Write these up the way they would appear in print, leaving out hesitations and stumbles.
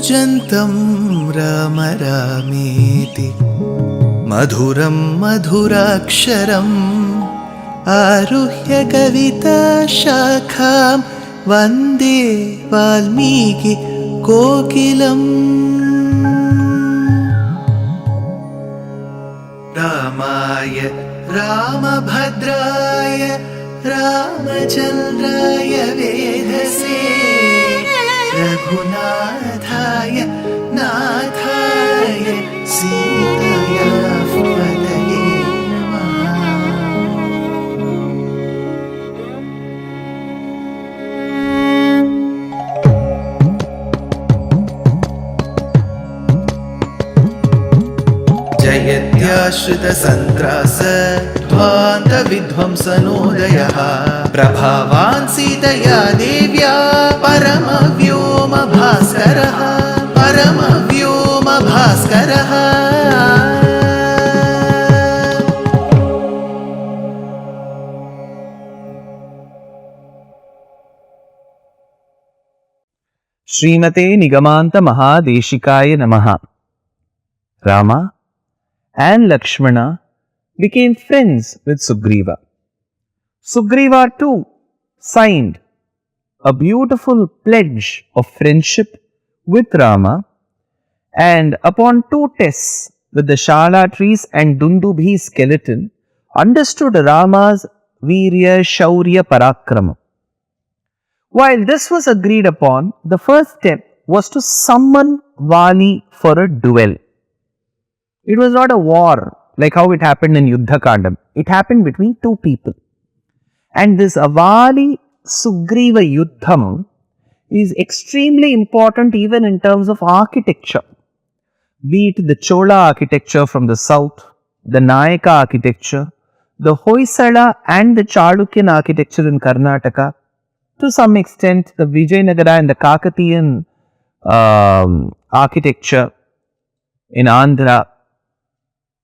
कूजन्तं राम रामेति मधुरं मधुराक्षरम् आरुह्य कविताशाखां वन्दे वाल्मीकि कोकिलम्। रामाय रामभद्राय रामचन्द्राय वेधसे रघुनाथाय नाथाय सीताया पतये नमः। जयत्याश्रितसन्त्रास ध्वान्तविध्वंसनोदयः प्रभावान् सीतया देव्या परमव्योमभास्करः परमव्योमभास्करः। श्रीमते निगमान्त महादेशिकाय नमः। Rama and Lakshmana became friends with Sugriva. Sugriva too signed a beautiful pledge of friendship with Rama, and upon two tests with the Shala trees and Dundubhi skeleton, understood Rama's Virya Shaurya Parakrama. While this was agreed upon, the first step was to summon Vali for a duel. It was not a war like how it happened in Kishkindha Kandam. It happened between two people. And this Vali Sugriva Yuddham is extremely important even in terms of architecture. Be it the Chola architecture from the south, the Nayaka architecture, the Hoysala and the Chalukyan architecture in Karnataka, to some extent the Vijayanagara and the Kakatiyan architecture in Andhra,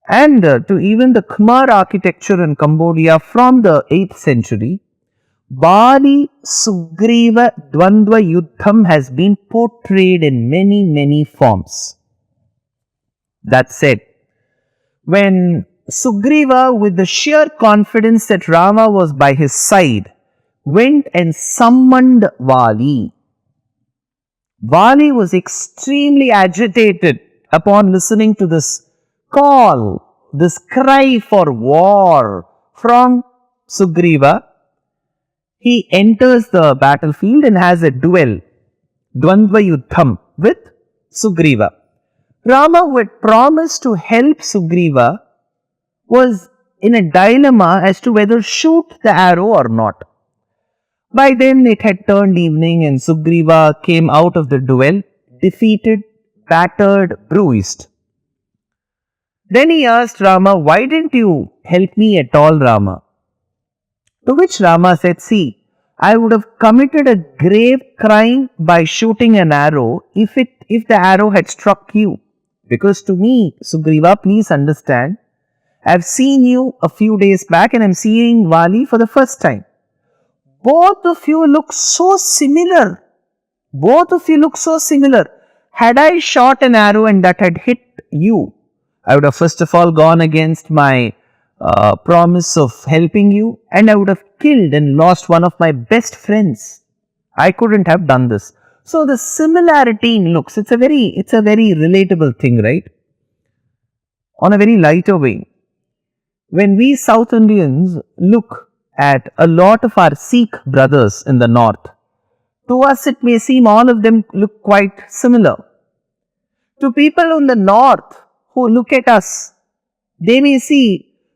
and to even the Khmer architecture in Cambodia from the 8th century, Vali Sugriva Dvandva Yuddham has been portrayed in many forms. That said, when Sugriva, with the sheer confidence that Rama was by his side, went and summoned Vali, Vali was extremely agitated upon listening to this call, this cry for war from Sugriva. He enters the battlefield and has a duel, Dvandva Yuddham, with Sugriva. Rama, who had promised to help Sugriva, was in a dilemma as to whether shoot the arrow or not. By then it had turned evening and Sugriva came out of the duel defeated, battered, bruised. Then he asked Rama, "Why didn't you help me at all, Rama?" To which Rama said, "See, I would have committed a grave crime by shooting an arrow if the arrow had struck you. Because to me, Sugriva, please understand, I've seen you a few days back and I'm seeing Vali for the first time. Both of you look so similar. Both of you look so similar. Had I shot an arrow and that had hit you, I would have first of all gone against my promise of helping you, and I would have killed and lost one of my best friends. I couldn't have done this." So the similarity in looks, it's a very relatable thing, right? On a very lighter way, when we South Indians look at a lot of our Sikh brothers in the north, to us it may seem all of them look quite similar. To people in the north who look at us, they may see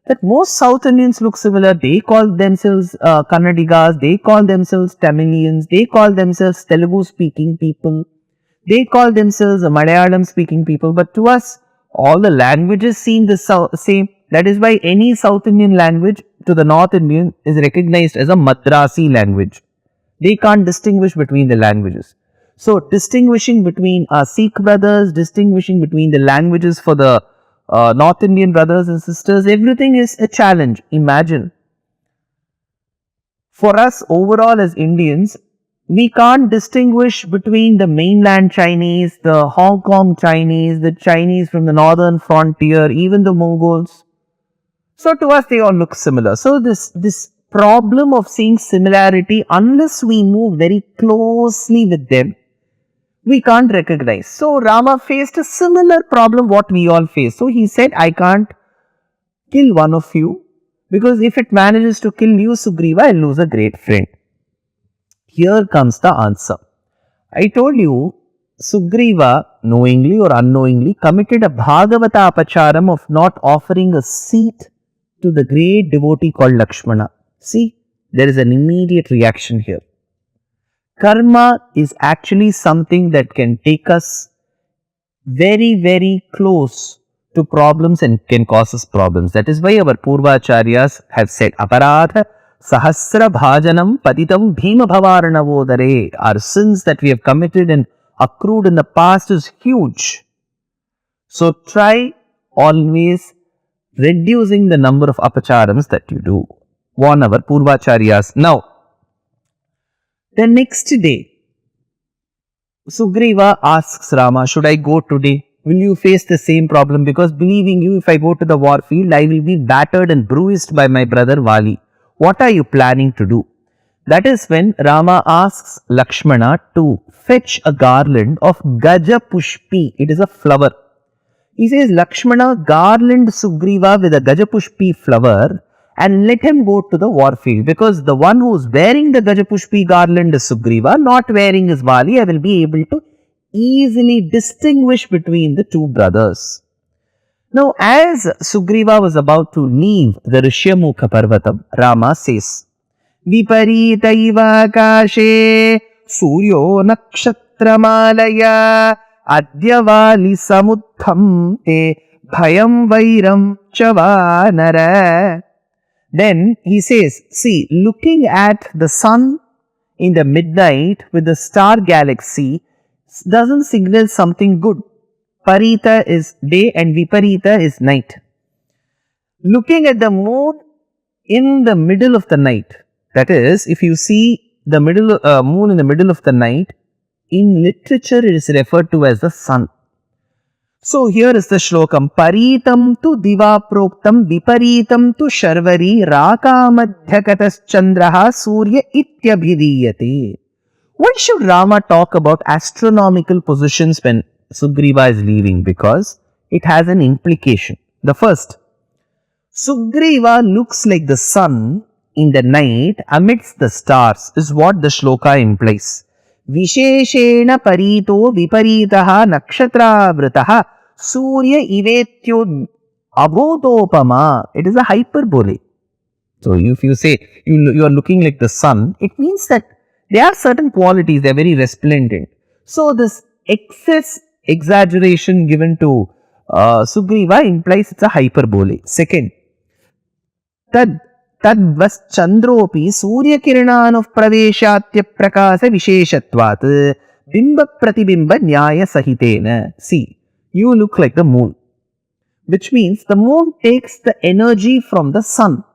that most South Indians look similar. They call themselves Kannadigas, they call themselves Tamilians, they call themselves Telugu speaking people, they call themselves Malayalam speaking people. But to us, all the languages seem the same. That is why any South Indian language to the North Indian is recognized as a Madrasi language. They can't distinguish between the languages. So distinguishing between our Sikh brothers, distinguishing between the languages for the North Indian brothers and sisters, everything is a challenge. Imagine, for us overall as Indians, We can't distinguish between the mainland Chinese, the Hong Kong Chinese, the Chinese from the northern frontier, even the Mongols. So to us, they all look similar. So this problem of seeing similarity, unless we move very closely with them, we can't recognize. So Rama faced a similar problem what we all face. So he said, I can't kill one of you, because if it manages to kill you, Sugriva, I'll lose a great friend. Here comes the answer. I told you, Sugriva, knowingly or unknowingly, committed a Bhagavata apacharam of not offering a seat to the great devotee called Lakshmana. See, there is an immediate reaction here. Karma is actually something that can take us very, very close to problems and can cause us problems. That is why our Purvacharyas have said, Aparadha Sahasra Bhajanam Patitam Bhima Bhavaranavodare. Our sins that we have committed and accrued in the past is huge. So try always reducing the number of apacharams that you do. Warn our Purvacharyas. Now, the next day, Sugriva asks Rama, should I go today? Will you face the same problem? Because believing you, if I go to the war field, I will be battered and bruised by my brother Vali. What are you planning to do? That is when Rama asks Lakshmana to fetch a garland of Gaja Pushpi. It is a flower. He says, Lakshmana, garland Sugriva with a Gaja Pushpi flower and let him go to the war field. Because the one who is wearing the Gaja Pushpi garland is Sugriva, not wearing is Vali. I will be able to easily distinguish between the two brothers. Now, as Sugriva was about to leave the Rishyamukha Parvatam, Rama says, Viparita iva kashe suryo nakshatramalaya adyavali samuddham te bhayam vairam chavanara. Then he says, see, looking at the sun in the midnight with the star galaxy doesn't signal something good. Parita is day and Viparita is night. Looking at the moon in the middle of the night, that is, if you see the moon in the middle of the night, in literature it is referred to as the sun. So here is the shlokam. Paritam tu diva proktam viparitam tu sharvari rakamadhyakatas chandraha surya ityabhidiyate. Why should Rama talk about astronomical positions when Sugriva is leaving? Because it has an implication. The first, Sugriva looks like the sun in the night amidst the stars is what the shloka implies. Visheshena parito viparitaha nakshatravrataha surya ivetyo abhodopama. It is a hyperbole. So if you say you are looking like the sun, it means that there are certain qualities, they are very resplendent. So this excess exaggeration given to Sugriva implies it's a hyperbole. Second, tad vas chandropi surya kiranan of praveshatya prakasa visheshatvat bimba pratibimba nyaya sahitena. See, you look like the moon, which means the moon takes the energy from the sun.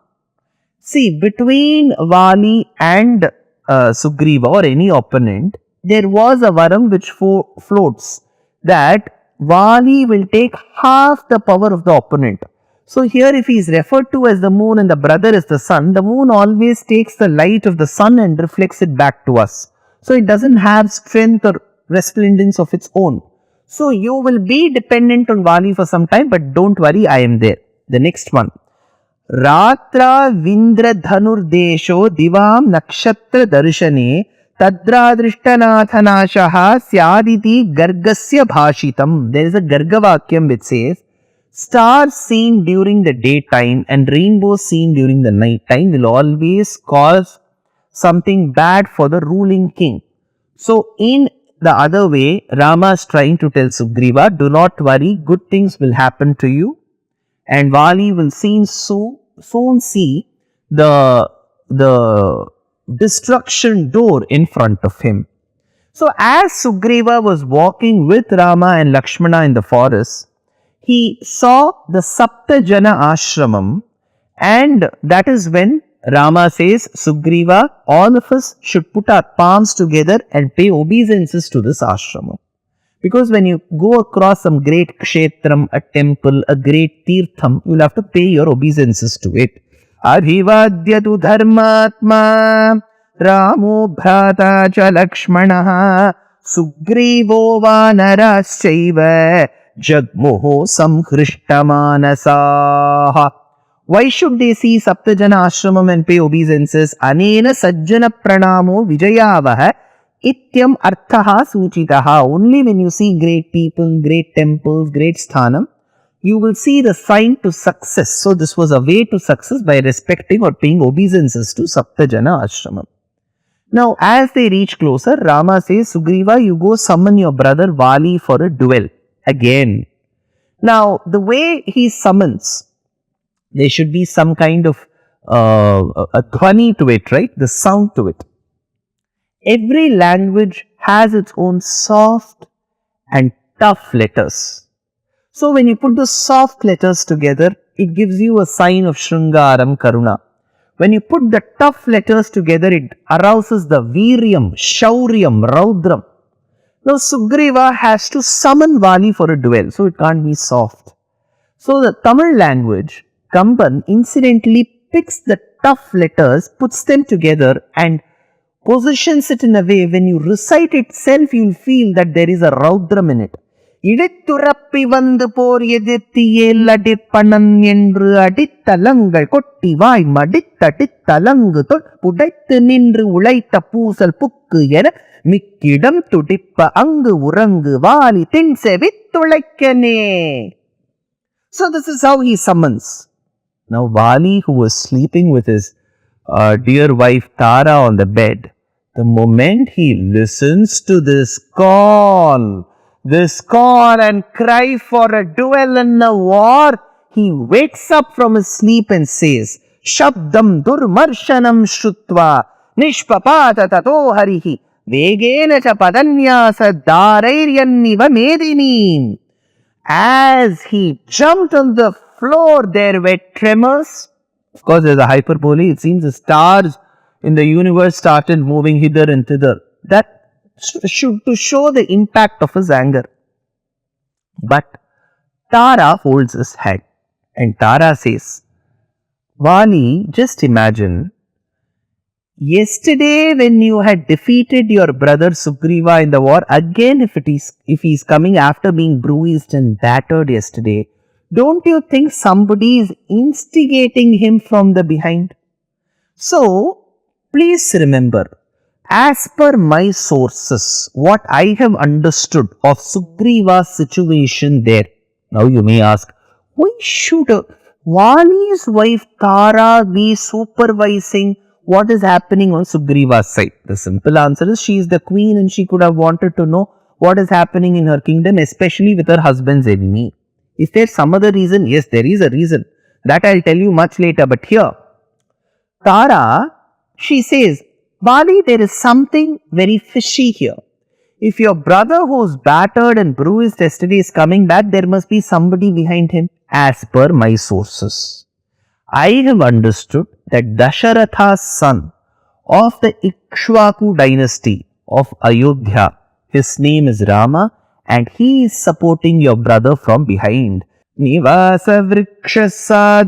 See, between Vali and Sugriva or any opponent, there was a varam which floats that Vali will take half the power of the opponent. So here if he is referred to as the moon and the brother is the sun, the moon always takes the light of the sun and reflects it back to us. So it doesn't have strength or resplendence of its own. So you will be dependent on Vali for some time, but don't worry, I am there. The next one. Ratra Vindra Dhanur Desho Divam Nakshatra Darshane Tadra Drishtanathanashaha Syaditi Gargasya Bhashitam. There is a Garga Vakyam which says, stars seen during the daytime and rainbows seen during the night time will always cause something bad for the ruling king. So in the other way, Rama is trying to tell Sugriva, do not worry, good things will happen to you. And Vali will soon see the destruction door in front of him. So as Sugriva was walking with Rama and Lakshmana in the forest, he saw the Saptajana ashramam, and that is when Rama says, Sugriva, all of us should put our palms together and pay obeisances to this ashrama. Because when you go across some great kshetram, a temple, a great tirtham, you'll have to pay your obeisances to it. Abhivadyatu dharmatma Ramo bhrata cha lakshmanaha Sugrivo vanaraschaiva Jagmoho samkhrishtamanasaha. Why should they see Saptajana ashramam and pay obeisances? Anena sajjana pranamo vijayavaha ityam arthaha suchitaha. Only when you see great people, great temples, great sthanam, you will see the sign to success. So this was a way to success by respecting or paying obeisances to Saptajana ashramam. Now as they reach closer, Rama says, Sugriva, you go summon your brother Vali for a duel. Again. Now the way he summons, there should be some kind of a dhwani to it, right? The sound to it. Every language has its own soft and tough letters. So when you put the soft letters together, it gives you a sign of Shringaram Karuna. When you put the tough letters together, it arouses the Viryam, Shauryam, Raudram. Now Sugriva has to summon Vali for a duel, so it can't be soft. So the Tamil language, Kamban, incidentally picks the tough letters, puts them together and positions it in a way when you recite itself, you will feel that there is a Raudram in it. இடித்துரப்பி வந்து போர் எதிர்த்தியேல் அடிப்பணன் என்று அடித்தலங்கள் கொட்டி வாய் மடித்தடித்தலங்கு புடைத்து நின்று உழைத்த பூசல் book என மிக்கிடம் துடிப்ப அங்கு உறங்கு வாலி தின் செவித்துளைக்கனே. So this is how he summons. Now Vali, who was sleeping with his dear wife Tara on the bed, the moment he listens to this call and cry for a duel and a war, he wakes up from his sleep and says, Shabdam durmarshanam shrutva nishpapata tato harihi vegena cha padanyasa darairyanniva medinim. As he jumped on the floor, there were tremors. Of course, there's a hyperbole. It seems the stars in the universe started moving hither and thither. That should to show the impact of his anger. But Tara holds his head and Tara says, Vali, just imagine, yesterday when you had defeated your brother Sugriva in the war, again if he is coming after being bruised and battered yesterday, don't you think somebody is instigating him from the behind? So, please remember, as per my sources, what I have understood of Sugriva's situation there. Now you may ask, why should Vali's wife Tara be supervising what is happening on Sugriva's side? The simple answer is she is the queen and she could have wanted to know what is happening in her kingdom, especially with her husband's enemy. Is there some other reason? Yes, there is a reason. That I'll tell you much later. But here, Tara, she says, Vali, there is something very fishy here. If your brother who's battered and bruised yesterday is coming back, there must be somebody behind him. As per my sources, I have understood that Dasharatha's son of the Ikshvaku dynasty of Ayodhya, his name is Rama, and he is supporting your brother from behind. Nivasa vriksha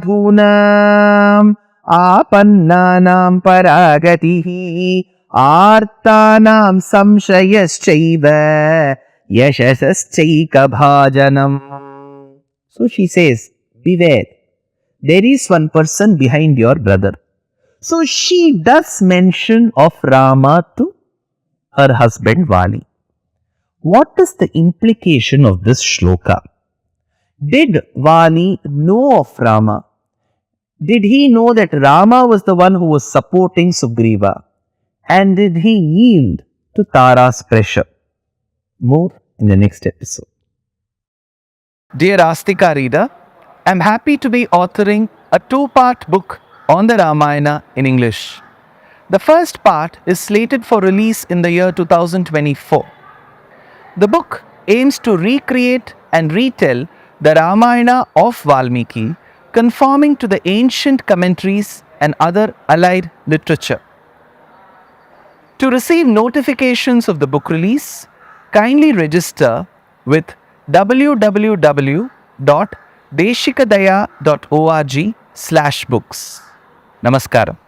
sadhunam apannanam paragatihi artanam samshayaschaiva yashasaschaika bhajanam. So she says, beware, there is one person behind your brother. So she does mention of Rama to her husband Vali. What is the implication of this shloka? Did Vali know of Rama? Did he know that Rama was the one who was supporting Sugriva? And did he yield to Tara's pressure? More in the next episode. Dear Astika reader, I am happy to be authoring a 2-part book on the Ramayana in English. The first part is slated for release in the year 2024. The book aims to recreate and retell the Ramayana of Valmiki, conforming to the ancient commentaries and other allied literature. To receive notifications of the book release, kindly register with www.deshikadaya.org/books. Namaskaram.